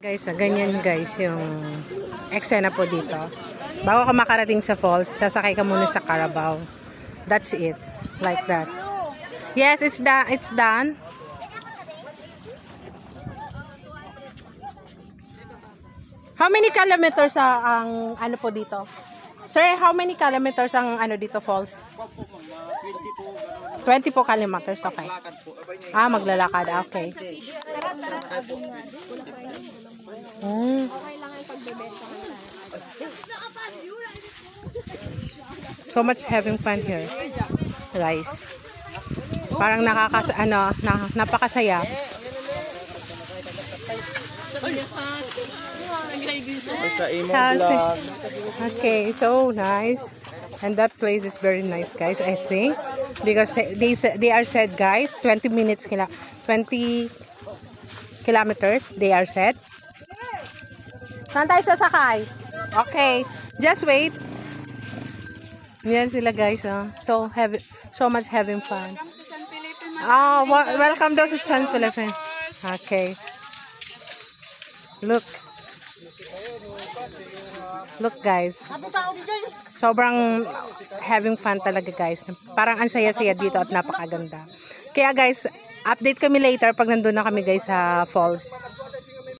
Guys, ganyan guys yung eksena po dito. Bago ka makarating sa falls, sasakay ka muna sa Carabao. That's it. Like that. Yes, it's done. How many kilometers ang ano po dito? Sir, how many kilometers ang ano dito falls? 20 po kilometers, okay. Maglalakad, okay. So much having fun here, guys. Parang napakasaya. Sa imo vlog. Okay, so nice. And that place is very nice, guys, I think. Because they are said, guys, 20 kilometers, they are said. Saan tayo sasakay? Okay, just wait. Yan sila, guys. So much having fun. Welcome daw sa San Felipe. Okay. Look, guys. Sobrang having fun talaga, guys. Parang ang saya-saya dito at napakaganda. Kaya, guys, update kami later pag nandun na kami, guys, sa falls.